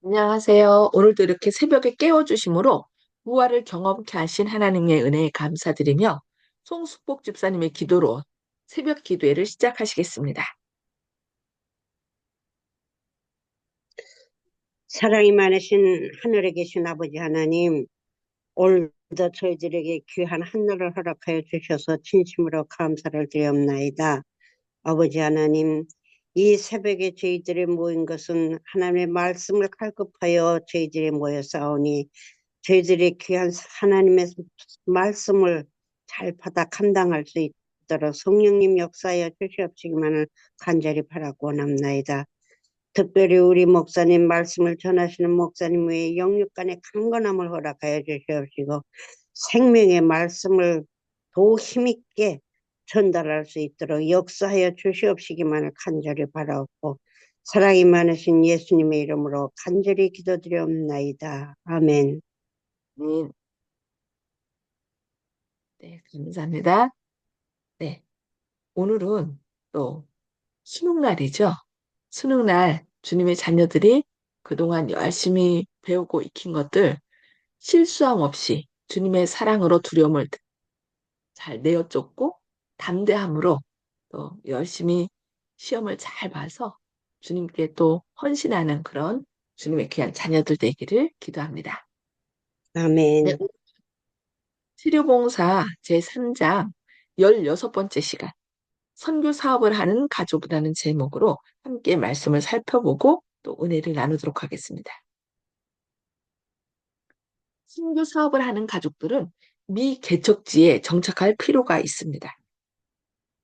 안녕하세요. 오늘도 이렇게 새벽에 깨워주심으로 부활을 경험케 하신 하나님의 은혜에 감사드리며 송숙복 집사님의 기도로 새벽 기도회를 시작하시겠습니다. 사랑이 많으신 하늘에 계신 아버지 하나님, 오늘도 저희들에게 귀한 한날을 허락하여 주셔서 진심으로 감사를 드리옵나이다. 아버지 하나님, 이 새벽에 저희들이 모인 것은 하나님의 말씀을 갈급하여 저희들이 모여 싸우니 저희들이 귀한 하나님의 말씀을 잘 받아 감당할 수 있도록 성령님 역사하여 주시옵시기만을 간절히 바라고 원합나이다. 특별히 우리 목사님 말씀을 전하시는 목사님 외에 영육간의 강건함을 허락하여 주시옵시고 생명의 말씀을 더 힘있게 전달할 수 있도록 역사하여 주시옵시기만을 간절히 바라옵고 사랑이 많으신 예수님의 이름으로 간절히 기도드리옵나이다. 아멘. 네, 네, 감사합니다. 네, 오늘은 또 수능날이죠. 수능날 주님의 자녀들이 그동안 열심히 배우고 익힌 것들 실수함 없이 주님의 사랑으로 두려움을 잘 내어쫓고 담대함으로 또 열심히 시험을 잘 봐서 주님께 또 헌신하는 그런 주님의 귀한 자녀들 되기를 기도합니다. 네, 아멘. 치료봉사 제3장 16번째 시간 선교 사업을 하는 가족이라는 제목으로 함께 말씀을 살펴보고 또 은혜를 나누도록 하겠습니다. 선교 사업을 하는 가족들은 미 개척지에 정착할 필요가 있습니다.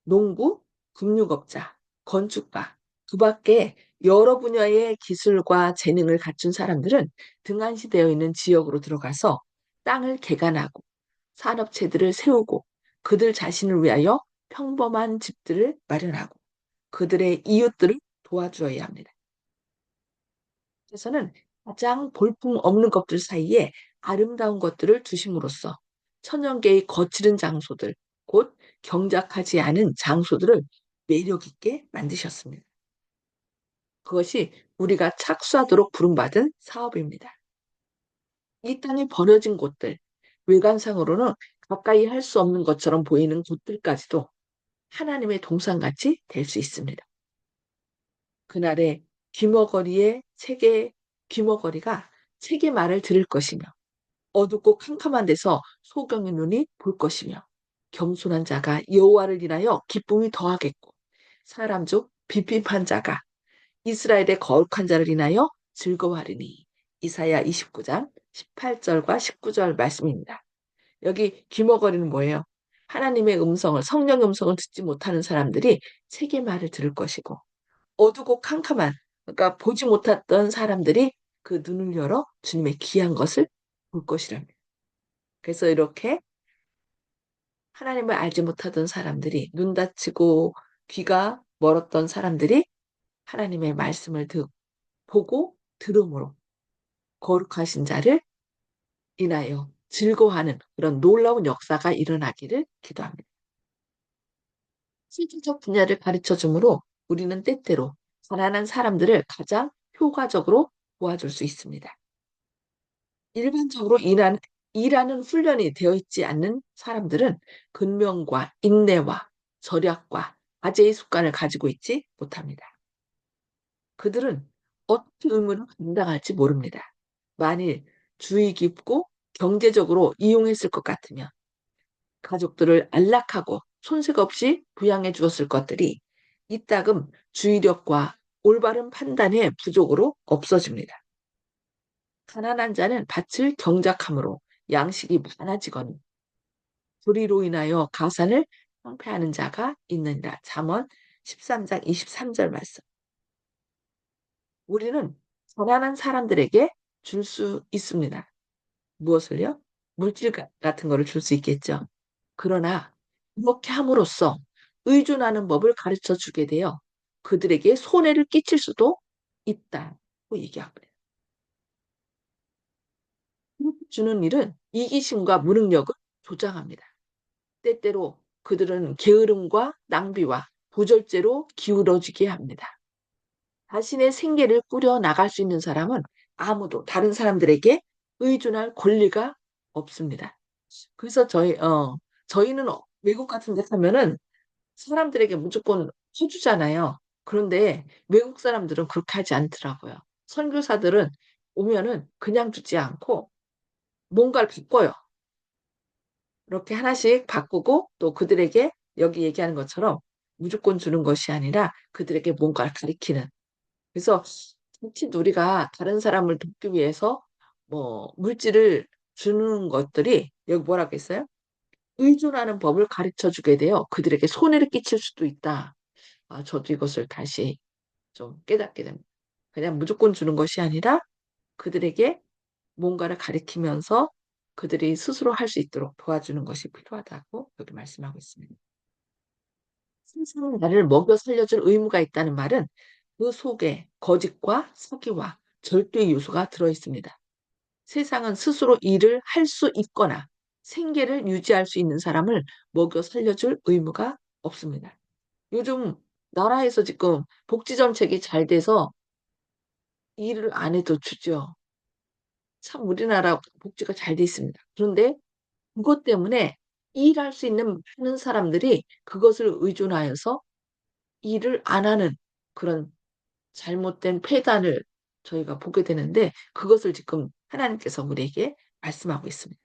농부, 금융업자, 건축가, 그 밖에 여러 분야의 기술과 재능을 갖춘 사람들은 등한시되어 있는 지역으로 들어가서 땅을 개간하고 산업체들을 세우고 그들 자신을 위하여 평범한 집들을 마련하고 그들의 이웃들을 도와주어야 합니다. 그래서는 가장 볼품 없는 것들 사이에 아름다운 것들을 두심으로써 천연계의 거칠은 장소들, 곧 경작하지 않은 장소들을 매력 있게 만드셨습니다. 그것이 우리가 착수하도록 부름받은 사업입니다. 이 땅에 버려진 곳들, 외관상으로는 가까이 할 수 없는 것처럼 보이는 곳들까지도 하나님의 동산같이 될 수 있습니다. 그날의 귀머거리의 책의 귀머거리가 책의 말을 들을 것이며 어둡고 캄캄한 데서 소경의 눈이 볼 것이며 겸손한 자가 여호와를 인하여 기쁨이 더하겠고 사람 중 비핍한 자가 이스라엘의 거룩한 자를 인하여 즐거워하리니 이사야 29장 18절과 19절 말씀입니다. 여기 귀머거리는 뭐예요? 하나님의 음성을 성령의 음성을 듣지 못하는 사람들이 책의 말을 들을 것이고 어두고 캄캄한 그러니까 보지 못했던 사람들이 그 눈을 열어 주님의 귀한 것을 볼 것이랍니다. 그래서 이렇게 하나님을 알지 못하던 사람들이 눈 닫히고 귀가 멀었던 사람들이 하나님의 말씀을 보고 들음으로 거룩하신 자를 인하여 즐거워하는 그런 놀라운 역사가 일어나기를 기도합니다. 실질적 분야를 가르쳐 주므로 우리는 때때로 가난한 사람들을 가장 효과적으로 도와줄 수 있습니다. 일반적으로 일하는 훈련이 되어 있지 않는 사람들은 근면과 인내와 절약과 아재의 습관을 가지고 있지 못합니다. 그들은 어떤 의무를 감당할지 모릅니다. 만일 주의 깊고 경제적으로 이용했을 것 같으면 가족들을 안락하고 손색 없이 부양해 주었을 것들이 이따금 주의력과 올바른 판단의 부족으로 없어집니다. 가난한 자는 밭을 경작함으로 양식이 많아지거니 불의로 인하여 가산을 황폐하는 자가 있느니라. 잠언 13장 23절 말씀. 우리는 가난한 사람들에게 줄 수 있습니다. 무엇을요? 물질 같은 거를 줄 수 있겠죠. 그러나 이렇게 함으로써 의존하는 법을 가르쳐 주게 되어 그들에게 손해를 끼칠 수도 있다고 얘기합니다. 주는 일은 이기심과 무능력을 조장합니다. 때때로 그들은 게으름과 낭비와 부절제로 기울어지게 합니다. 자신의 생계를 꾸려 나갈 수 있는 사람은 아무도 다른 사람들에게 의존할 권리가 없습니다. 그래서 저희는 외국 같은 데 가면은 사람들에게 무조건 해주잖아요. 그런데 외국 사람들은 그렇게 하지 않더라고요. 선교사들은 오면은 그냥 주지 않고 뭔가를 바꿔요. 이렇게 하나씩 바꾸고 또 그들에게 여기 얘기하는 것처럼 무조건 주는 것이 아니라 그들에게 뭔가를 가리키는. 그래서 특히 우리가 다른 사람을 돕기 위해서 뭐 물질을 주는 것들이 여기 뭐라고 했어요? 의존하는 법을 가르쳐 주게 돼요. 그들에게 손해를 끼칠 수도 있다. 아, 저도 이것을 다시 좀 깨닫게 됩니다. 그냥 무조건 주는 것이 아니라 그들에게 뭔가를 가리키면서 그들이 스스로 할 수 있도록 도와주는 것이 필요하다고 여기 말씀하고 있습니다. 세상은 나를 먹여 살려줄 의무가 있다는 말은 그 속에 거짓과 사기와 절도의 요소가 들어 있습니다. 세상은 스스로 일을 할 수 있거나 생계를 유지할 수 있는 사람을 먹여 살려줄 의무가 없습니다. 요즘 나라에서 지금 복지 정책이 잘 돼서 일을 안 해도 주죠. 참 우리나라 복지가 잘 돼 있습니다. 그런데 그것 때문에 일할 수 있는 많은 사람들이 그것을 의존하여서 일을 안 하는 그런 잘못된 폐단을 저희가 보게 되는데 그것을 지금 하나님께서 우리에게 말씀하고 있습니다.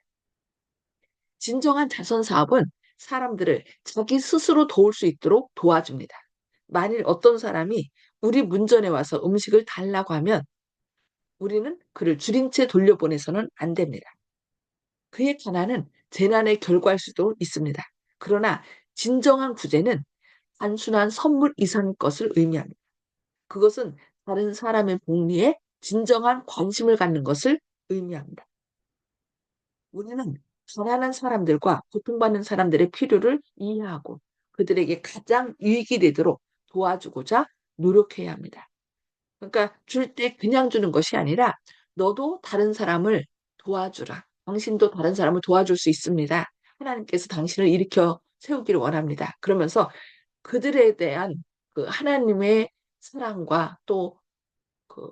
진정한 자선 사업은 사람들을 자기 스스로 도울 수 있도록 도와줍니다. 만일 어떤 사람이 우리 문전에 와서 음식을 달라고 하면 우리는 그를 줄인 채 돌려보내서는 안 됩니다. 그의 가난은 재난의 결과일 수도 있습니다. 그러나 진정한 구제는 단순한 선물 이상의 것을 의미합니다. 그것은 다른 사람의 복리에 진정한 관심을 갖는 것을 의미합니다. 우리는 가난한 사람들과 고통받는 사람들의 필요를 이해하고 그들에게 가장 유익이 되도록 도와주고자 노력해야 합니다. 그러니까 줄 때 그냥 주는 것이 아니라 너도 다른 사람을 도와주라. 당신도 다른 사람을 도와줄 수 있습니다. 하나님께서 당신을 일으켜 세우기를 원합니다. 그러면서 그들에 대한 그 하나님의 사랑과 또 그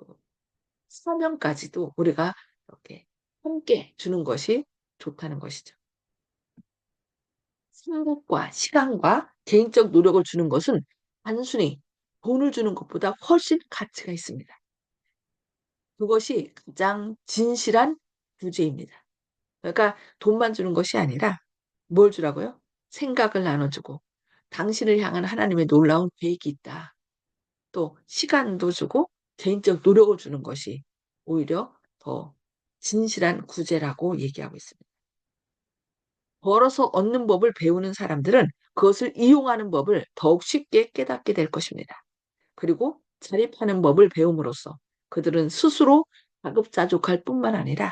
사명까지도 우리가 이렇게 함께 주는 것이 좋다는 것이죠. 생각과 시간과 개인적 노력을 주는 것은 단순히 돈을 주는 것보다 훨씬 가치가 있습니다. 그것이 가장 진실한 구제입니다. 그러니까 돈만 주는 것이 아니라 뭘 주라고요? 생각을 나눠주고 당신을 향한 하나님의 놀라운 계획이 있다. 또 시간도 주고 개인적 노력을 주는 것이 오히려 더 진실한 구제라고 얘기하고 있습니다. 벌어서 얻는 법을 배우는 사람들은 그것을 이용하는 법을 더욱 쉽게 깨닫게 될 것입니다. 그리고 자립하는 법을 배움으로써 그들은 스스로 자급자족할 뿐만 아니라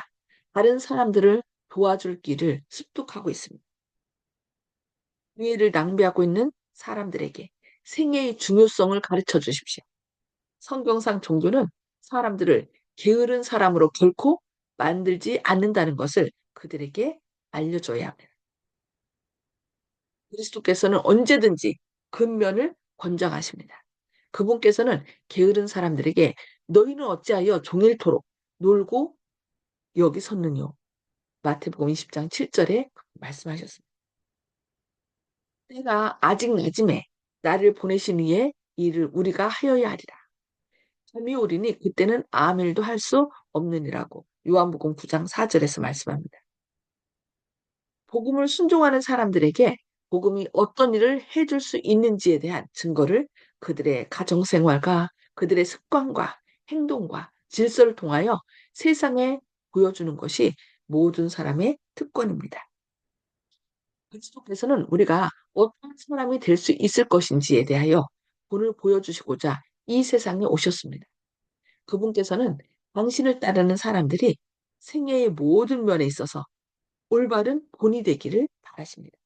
다른 사람들을 도와줄 길을 습득하고 있습니다. 기회를 낭비하고 있는 사람들에게 생애의 중요성을 가르쳐 주십시오. 성경상 종교는 사람들을 게으른 사람으로 결코 만들지 않는다는 것을 그들에게 알려줘야 합니다. 그리스도께서는 언제든지 근면을 권장하십니다. 그분께서는 게으른 사람들에게 너희는 어찌하여 종일토록 놀고 여기 섰느뇨. 마태복음 20장 7절에 말씀하셨습니다. 때가 아직 낮음에 나를 보내신 이의 일을 우리가 하여야 하리라. 잠이 오리니 그때는 아무 일도 할 수 없느니라고 요한복음 9장 4절에서 말씀합니다. 복음을 순종하는 사람들에게 복음이 어떤 일을 해줄 수 있는지에 대한 증거를 그들의 가정생활과 그들의 습관과 행동과 질서를 통하여 세상에 보여주는 것이 모든 사람의 특권입니다. 그리스도께서는 우리가 어떤 사람이 될 수 있을 것인지에 대하여 본을 보여주시고자 이 세상에 오셨습니다. 그분께서는 당신을 따르는 사람들이 생애의 모든 면에 있어서 올바른 본이 되기를 바라십니다.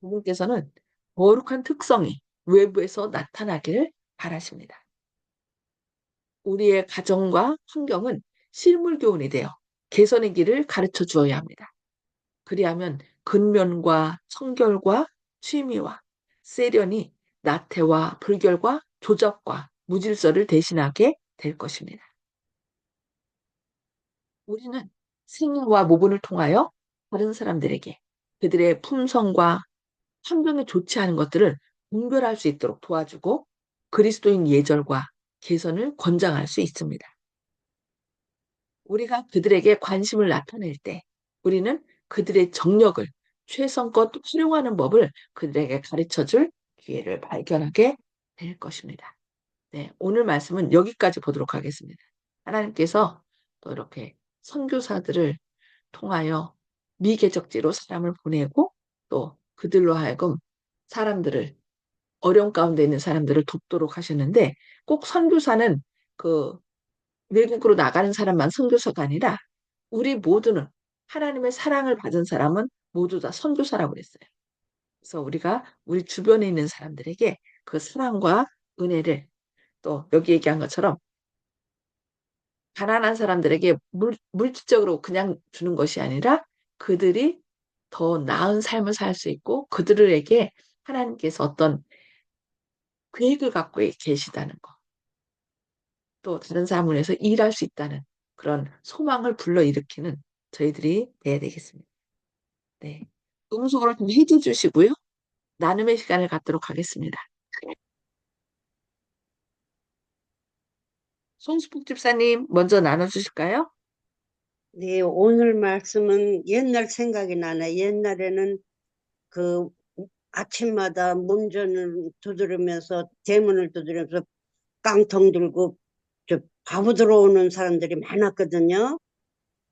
그분께서는 거룩한 특성이 외부에서 나타나기를 바라십니다. 우리의 가정과 환경은 실물 교훈이 되어 개선의 길을 가르쳐 주어야 합니다. 그리하면 근면과 청결과 취미와 세련이 나태와 불결과 조작과 무질서를 대신하게 될 것입니다. 우리는 생애와 모본을 통하여 다른 사람들에게 그들의 품성과 환경에 좋지 않은 것들을 분별할 수 있도록 도와주고 그리스도인 예절과 개선을 권장할 수 있습니다. 우리가 그들에게 관심을 나타낼 때 우리는 그들의 정력을 최선껏 활용하는 법을 그들에게 가르쳐 줄 기회를 발견하게 될 것입니다. 네, 오늘 말씀은 여기까지 보도록 하겠습니다. 하나님께서 또 이렇게 선교사들을 통하여 미개척지로 사람을 보내고 또 그들로 하여금 사람들을 어려운 가운데 있는 사람들을 돕도록 하시는데 꼭 선교사는 그 외국으로 나가는 사람만 선교사가 아니라 우리 모두는 하나님의 사랑을 받은 사람은 모두 다 선교사라고 그랬어요. 그래서 우리가 우리 주변에 있는 사람들에게 그 사랑과 은혜를 또 여기 얘기한 것처럼 가난한 사람들에게 물질적으로 그냥 주는 것이 아니라 그들이 더 나은 삶을 살 수 있고 그들에게 하나님께서 어떤 계획을 갖고 계시다는 거, 또 다른 사람을 위해서 일할 수 있다는 그런 소망을 불러일으키는 저희들이 돼야 되겠습니다. 네. 음성으로 좀 해줘 주시고요. 나눔의 시간을 갖도록 하겠습니다. 송수복 집사님 먼저 나눠주실까요? 네, 오늘 말씀은 옛날 생각이 나네. 옛날에는 그 아침마다 문전을 두드리면서 대문을 두드리면서 깡통 들고 저 밥을 들어오는 사람들이 많았거든요.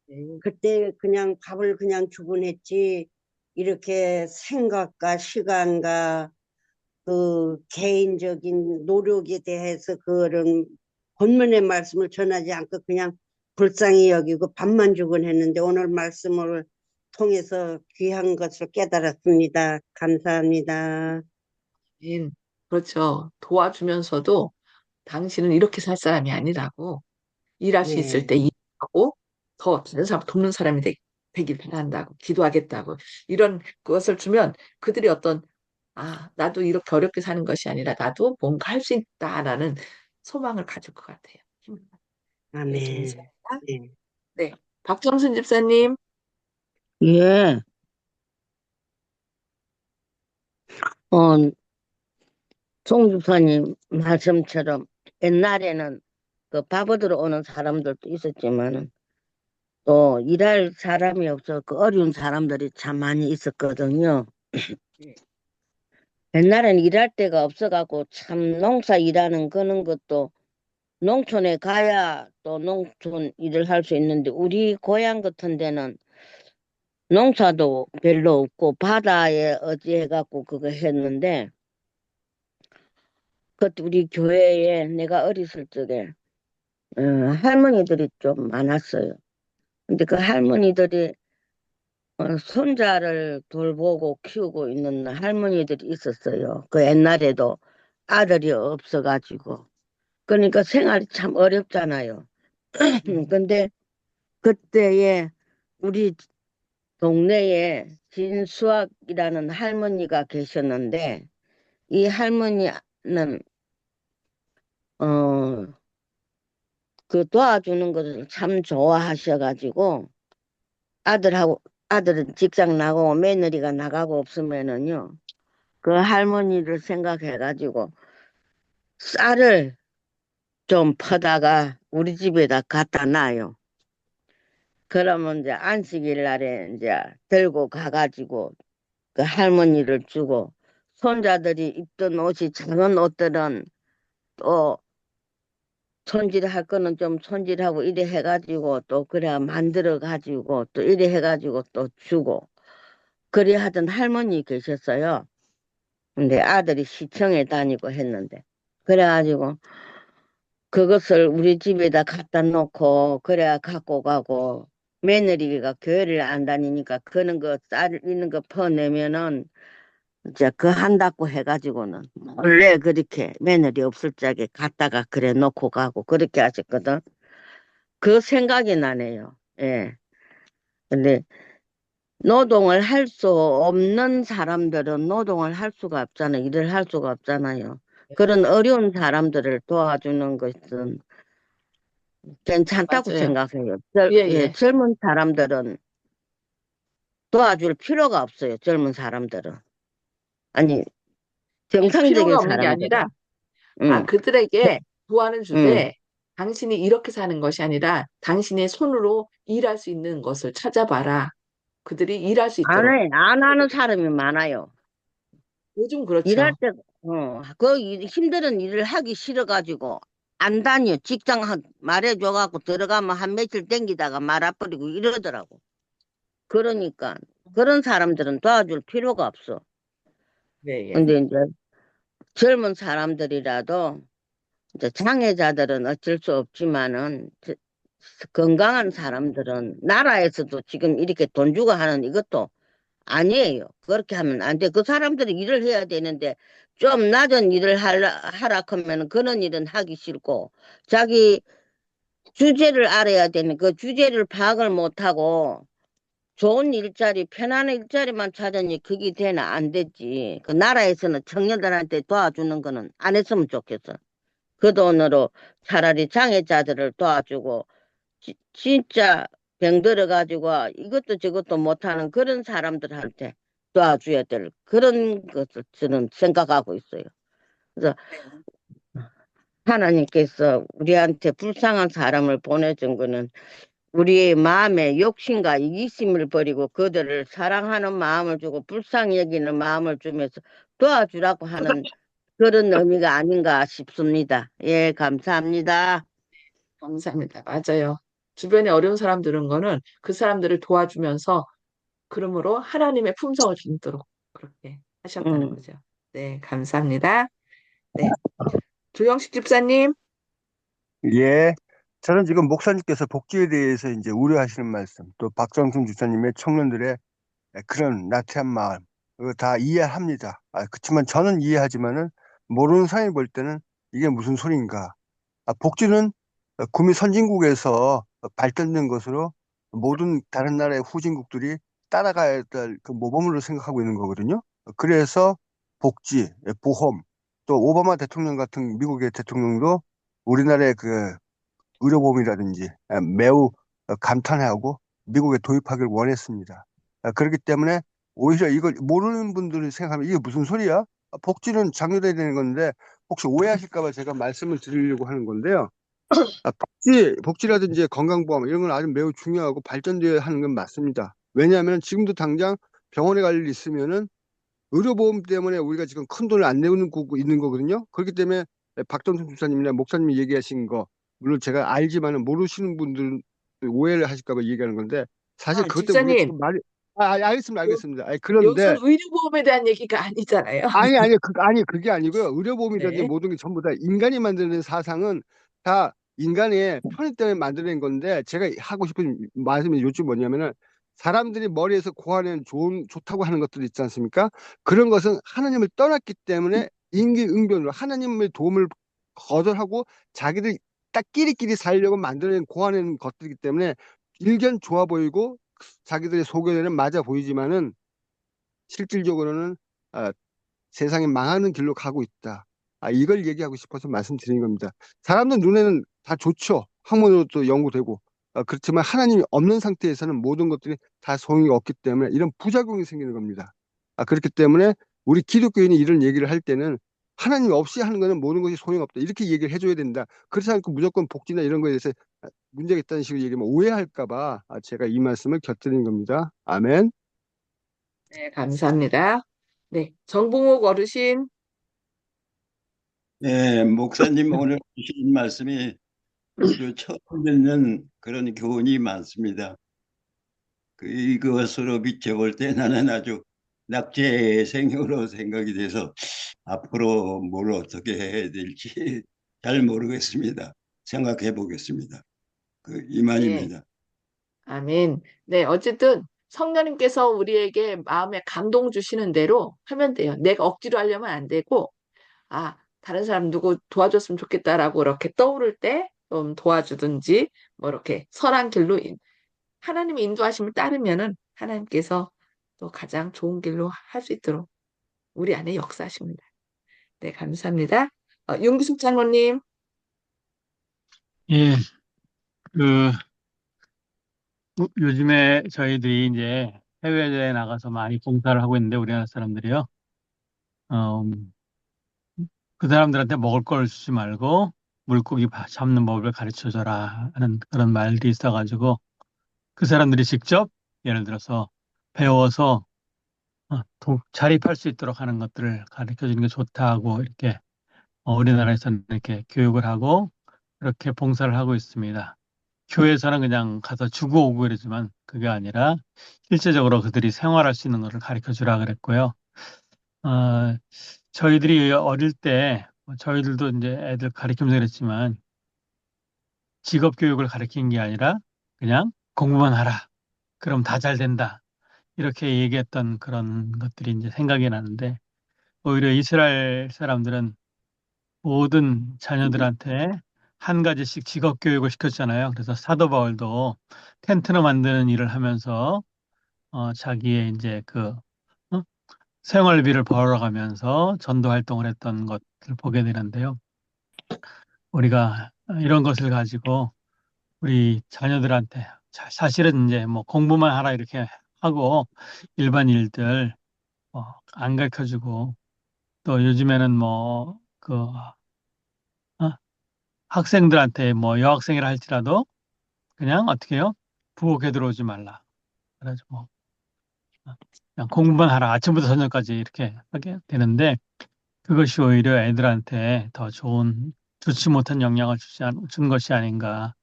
네. 그때 그냥 밥을 그냥 주곤 했지 이렇게 생각과 시간과 그 개인적인 노력에 대해서 그런 본문의 말씀을 전하지 않고 그냥 불쌍히 여기고 밥만 주곤 했는데 오늘 말씀을 통해서 귀한 것을 깨달았습니다. 감사합니다. 그렇죠. 도와주면서도 당신은 이렇게 살 사람이 아니라고 일할 수 있을 네, 때 일하고 더 다른 사람 돕는 사람이 되길 바란다고 기도하겠다고 이런 것을 주면 그들이 어떤 나도 이렇게 어렵게 사는 것이 아니라 나도 뭔가 할 수 있다라는 소망을 가질 것 같아요. 네, 좋은 아멘. 시간입니다. 네. 네, 박정순 집사님. 예, 어, 송주사님 말씀처럼 옛날에는 그 밥얻으러 오는 사람들도 있었지만은 또 일할 사람이 없어 그 어려운 사람들이 참 많이 있었거든요. 네, 옛날에는 일할 데가 없어갖고 참 농사 일하는 그런 것도 농촌에 가야 또 농촌 일을 할 수 있는데 우리 고향 같은 데는 농사도 별로 없고 바다에 어찌해갖고 그거 했는데 그것도 우리 교회에 내가 어렸을 적에 할머니들이 좀 많았어요. 근데 그 할머니들이 손자를 돌보고 키우고 있는 할머니들이 있었어요. 그 옛날에도 아들이 없어가지고. 그러니까 생활이 참 어렵잖아요. 네, 근데 그때에 우리 동네에 진수학이라는 할머니가 계셨는데 이 할머니는 어, 그 도와주는 것을 참 좋아하셔가지고 아들하고 아들은 직장 나가고 며느리가 나가고 없으면은요 그 할머니를 생각해가지고 쌀을 좀 퍼다가 우리 집에다 갖다 놔요. 그러면 이제 안식일 날에 이제 들고 가가지고 그 할머니를 주고 손자들이 입던 옷이 작은 옷들은 또 손질할 거는 좀 손질하고 이래 해가지고 또 그래 만들어 가지고 또 이래 해가지고 또 주고 그래 하던 할머니 계셨어요. 근데 아들이 시청에 다니고 했는데 그래가지고 그것을 우리 집에다 갖다 놓고 그래야 갖고 가고 며느리가 교회를 안 다니니까 그런 거 쌀 있는 거 퍼내면은 이제 그 한다고 해가지고는 몰래 그렇게 며느리 없을 적에 갖다가 그래 놓고 가고 그렇게 하셨거든. 그 생각이 나네요. 예. 근데 노동을 할 수 없는 사람들은 노동을 할 수가 없잖아요. 일을 할 수가 없잖아요. 그런 어려운 사람들을 도와주는 것은 괜찮다고 맞아요. 생각해요. 예, 예, 예. 젊은 사람들은 도와줄 필요가 없어요. 젊은 사람들은. 아니, 아니, 필요가 정상적인 없는 게 아니라, 사람들은. 응, 그들에게 도와는 응. 주되, 당신이 이렇게 사는 것이 아니라, 당신의 손으로 일할 수 있는 것을 찾아봐라. 그들이 일할 수 안 있도록. 해. 안 하는 사람이 많아요. 요즘 일할 그렇죠. 때, 힘든 일을 하기 싫어가지고, 안 다녀. 직장 말해줘갖고 들어가면 한 며칠 땡기다가 말아버리고 이러더라고. 그러니까, 그런 사람들은 도와줄 필요가 없어. 네, 예. 근데 이제 젊은 사람들이라도, 이제 장애자들은 어쩔 수 없지만은, 건강한 사람들은 나라에서도 지금 이렇게 돈 주고 하는 이것도 아니에요. 그렇게 하면 안 돼. 그 사람들이 일을 해야 되는데 좀 낮은 일을 하라 하면 그런 일은 하기 싫고 자기 주제를 알아야 되는 그 주제를 파악을 못하고 좋은 일자리, 편안한 일자리만 찾으니 그게 되나 안 되지. 그 나라에서는 청년들한테 도와주는 거는 안 했으면 좋겠어. 그 돈으로 차라리 장애자들을 도와주고 진짜 병들어가지고 이것도 저것도 못하는 그런 사람들한테 도와줘야 될 그런 것을 저는 생각하고 있어요. 그래서 네. 하나님께서 우리한테 불쌍한 사람을 보내준 거는 우리의 마음에 욕심과 이기심을 버리고 그들을 사랑하는 마음을 주고 불쌍히 여기는 마음을 주면서 도와주라고 하는 그런 의미가 아닌가 싶습니다. 예, 감사합니다. 감사합니다. 맞아요. 주변에 어려운 사람 들은 거는 그 사람들을 도와주면서 그러므로 하나님의 품성을 주도록 그렇게 하셨다는 음. 거죠. 네, 감사합니다. 네, 조영식 집사님. 예. 저는 지금 목사님께서 복지에 대해서 이제 우려하시는 말씀, 또 박정순 주사님의 청년들의 그런 나태한 마음, 그거 다 이해합니다. 그렇지만 저는 이해하지만은 모르는 사람이 볼 때는 이게 무슨 소린가. 복지는 구미 선진국에서 발전된 것으로 모든 다른 나라의 후진국들이 따라가야 될 그 모범으로 생각하고 있는 거거든요. 그래서 복지, 보험, 또 오바마 대통령 같은 미국의 대통령도 우리나라의 그 의료보험이라든지 매우 감탄하고 미국에 도입하기를 원했습니다. 그렇기 때문에 오히려 이걸 모르는 분들이 생각하면 이게 무슨 소리야? 복지는 장려돼야 되는 건데 혹시 오해하실까 봐 제가 말씀을 드리려고 하는 건데요. 복지라든지 건강보험 이런 건 아주 매우 중요하고 발전되어야 하는 건 맞습니다. 왜냐하면 지금도 당장 병원에 갈 일 있으면은 의료보험 때문에 우리가 지금 큰 돈을 안 내고 있는 거거든요. 그렇기 때문에 박정순 집사님이나 목사님이 얘기하신 거, 물론 제가 알지만은 모르시는 분들은 오해를 하실까 봐 얘기하는 건데, 사실 그것 때문에 우리가 집사님, 지금 알겠습니다. 요- 알겠습니다. 여기서는 그런데, 의료보험에 대한 얘기가 아니잖아요. 그게 아니고요. 의료보험이라든지 네. 모든 게 전부 다 인간이 만드는 사상은 다 인간의 편의 때문에 만들어낸 건데, 제가 하고 싶은 말씀이 요즘 뭐냐면은, 사람들이 머리에서 고안해는 좋다고 하는 것들 있지 않습니까? 그런 것은 하나님을 떠났기 때문에 임기응변으로 하나님의 도움을 거절하고 자기들 딱 끼리끼리 살려고 만들어낸 고안해낸 것들이기 때문에 일견 좋아 보이고 자기들의 소견에는 맞아 보이지만은 실질적으로는 아, 세상이 망하는 길로 가고 있다. 이걸 얘기하고 싶어서 말씀드린 겁니다. 사람들 눈에는 다 좋죠. 학문으로도 연구되고. 그렇지만 하나님이 없는 상태에서는 모든 것들이 다 소용이 없기 때문에 이런 부작용이 생기는 겁니다. 그렇기 때문에 우리 기독교인이 이런 얘기를 할 때는 하나님 없이 하는 거는 모든 것이 소용없다. 이렇게 얘기를 해줘야 된다. 그렇지 않고 무조건 복지나 이런 거에 대해서 문제가 있다는 식으로 얘기하면 오해할까 봐 제가 이 말씀을 곁드린 겁니다. 아멘. 네, 감사합니다. 네, 정봉옥 어르신. 예, 목사님 오늘 주신 말씀이 아주 처음 듣는 그런 교훈이 많습니다. 이것으로 비춰볼 때 나는 아주 낙제생으로 생각이 돼서 앞으로 뭘 어떻게 해야 될지 잘 모르겠습니다. 생각해 보겠습니다. 네, 이만입니다. 아멘. 네, 어쨌든 성령님께서 우리에게 마음에 감동 주시는 대로 하면 돼요. 내가 억지로 하려면 안 되고, 다른 사람 누구 도와줬으면 좋겠다라고 이렇게 떠오를 때 좀 도와주든지, 뭐 이렇게 선한 길로 하나님의 인도하심을 따르면은 하나님께서 또 가장 좋은 길로 할 수 있도록 우리 안에 역사하십니다. 네, 감사합니다. 윤기숙 장로님. 예, 그, 요즘에 저희들이 이제 해외에 나가서 많이 봉사를 하고 있는데, 우리나라 사람들이요. 어, 그 사람들한테 먹을 걸 주지 말고, 물고기 잡는 법을 가르쳐 줘라 하는 그런 말들이 있어가지고, 그 사람들이 직접, 예를 들어서, 배워서, 자립할 수 있도록 하는 것들을 가르쳐 주는 게 좋다고, 이렇게, 우리나라에서는 이렇게 교육을 하고, 그렇게 봉사를 하고 있습니다. 교회에서는 그냥 가서 주고 오고 그러지만 그게 아니라 실제적으로 그들이 생활할 수 있는 것을 가르쳐 주라 그랬고요. 어, 저희들이 어릴 때 저희들도 이제 애들 가르치면서 그랬지만 직업 교육을 가르친 게 아니라 그냥 공부만 하라. 그럼 다 잘 된다. 이렇게 얘기했던 그런 것들이 이제 생각이 나는데 오히려 이스라엘 사람들은 모든 자녀들한테 한 가지씩 직업 교육을 시켰잖아요. 그래서 사도 바울도 텐트를 만드는 일을 하면서 자기의 이제 어? 생활비를 벌어가면서 전도 활동을 했던 것을 보게 되는데요. 우리가 이런 것을 가지고 우리 자녀들한테 사실은 이제 뭐 공부만 하라 이렇게 하고 일반 일들 안 가르쳐주고 또 요즘에는 학생들한테 뭐 여학생이라 할지라도 그냥 어떻게 해요? 부엌에 들어오지 말라. 그래가지고 그냥 공부만 하라. 아침부터 저녁까지 이렇게 하게 되는데 그것이 오히려 애들한테 더 좋지 못한 영향을 준 것이 아닌가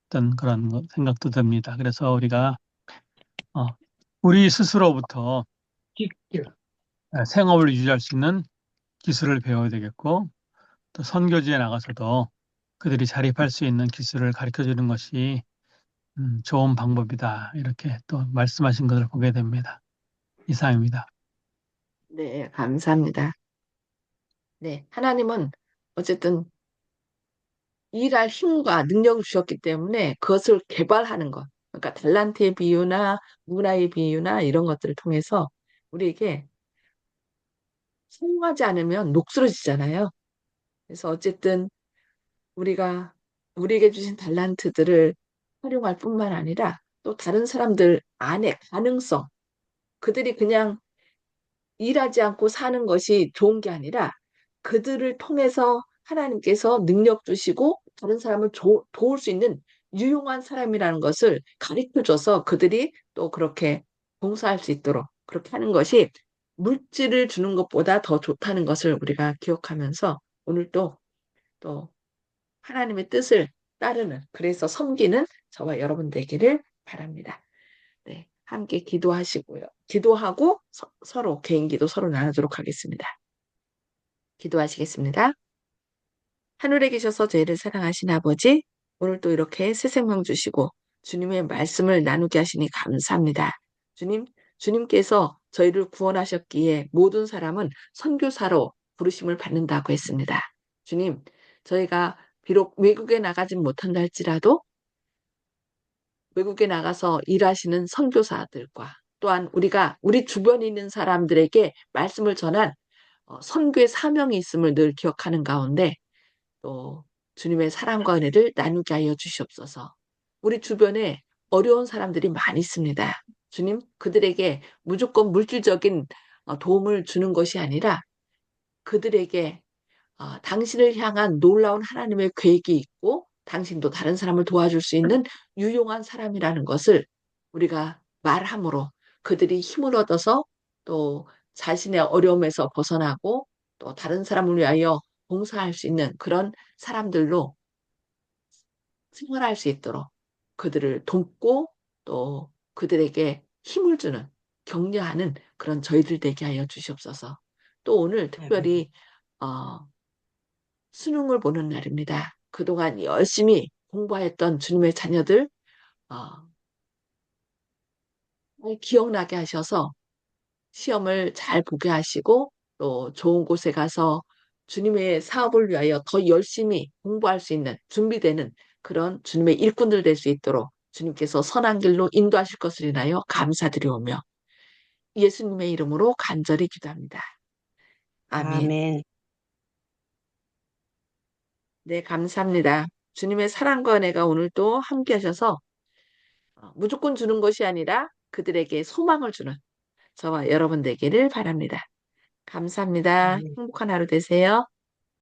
어떤 그런 생각도 듭니다. 그래서 우리가 어, 우리 스스로부터 생업을 유지할 수 있는 기술을 배워야 되겠고 또 선교지에 나가서도 그들이 자립할 수 있는 기술을 가르쳐 주는 것이 좋은 방법이다. 이렇게 또 말씀하신 것을 보게 됩니다. 이상입니다. 네, 감사합니다. 네, 하나님은 어쨌든 일할 힘과 능력을 주셨기 때문에 그것을 개발하는 것, 그러니까 달란트의 비유나 문화의 비유나 이런 것들을 통해서 우리에게 사용하지 않으면 녹슬어지잖아요. 그래서 어쨌든 우리가 우리에게 주신 달란트들을 활용할 뿐만 아니라 또 다른 사람들 안에 가능성, 그들이 그냥 일하지 않고 사는 것이 좋은 게 아니라 그들을 통해서 하나님께서 능력 주시고 다른 사람을 도울 수 있는 유용한 사람이라는 것을 가르쳐 줘서 그들이 또 그렇게 봉사할 수 있도록 그렇게 하는 것이 물질을 주는 것보다 더 좋다는 것을 우리가 기억하면서 오늘 또 하나님의 뜻을 따르는 그래서 섬기는 저와 여러분 되기를 바랍니다. 네, 함께 기도하시고요. 기도하고 서로 개인 기도 서로 나누도록 하겠습니다. 기도하시겠습니다. 하늘에 계셔서 저희를 사랑하신 아버지, 오늘 또 이렇게 새 생명 주시고 주님의 말씀을 나누게 하시니 감사합니다. 주님, 주님께서 저희를 구원하셨기에 모든 사람은 선교사로 부르심을 받는다고 했습니다. 주님, 저희가 비록 외국에 나가진 못한다 할지라도 외국에 나가서 일하시는 선교사들과 또한 우리가 우리 주변에 있는 사람들에게 말씀을 전한 선교의 사명이 있음을 늘 기억하는 가운데 또 주님의 사랑과 은혜를 나누게 하여 주시옵소서. 우리 주변에 어려운 사람들이 많이 있습니다. 주님, 그들에게 무조건 물질적인 도움을 주는 것이 아니라 그들에게 당신을 향한 놀라운 하나님의 계획이 있고 당신도 다른 사람을 도와줄 수 있는 유용한 사람이라는 것을 우리가 말함으로 그들이 힘을 얻어서 또 자신의 어려움에서 벗어나고 또 다른 사람을 위하여 봉사할 수 있는 그런 사람들로 생활할 수 있도록 그들을 돕고 또 그들에게 힘을 주는 격려하는 그런 저희들 되게 하여 주시옵소서. 또 오늘 아멘. 특별히 수능을 보는 날입니다. 그동안 열심히 공부했던 주님의 자녀들 어, 기억나게 하셔서 시험을 잘 보게 하시고 또 좋은 곳에 가서 주님의 사업을 위하여 더 열심히 공부할 수 있는 준비되는 그런 주님의 일꾼들 될 수 있도록 주님께서 선한 길로 인도하실 것을 인하여 감사드리오며 예수님의 이름으로 간절히 기도합니다. 아멘. 아멘. 네, 감사합니다. 주님의 사랑과 은혜가 오늘 또 함께 하셔서 무조건 주는 것이 아니라 그들에게 소망을 주는 저와 여러분 되기를 바랍니다. 감사합니다. 행복한 하루 되세요.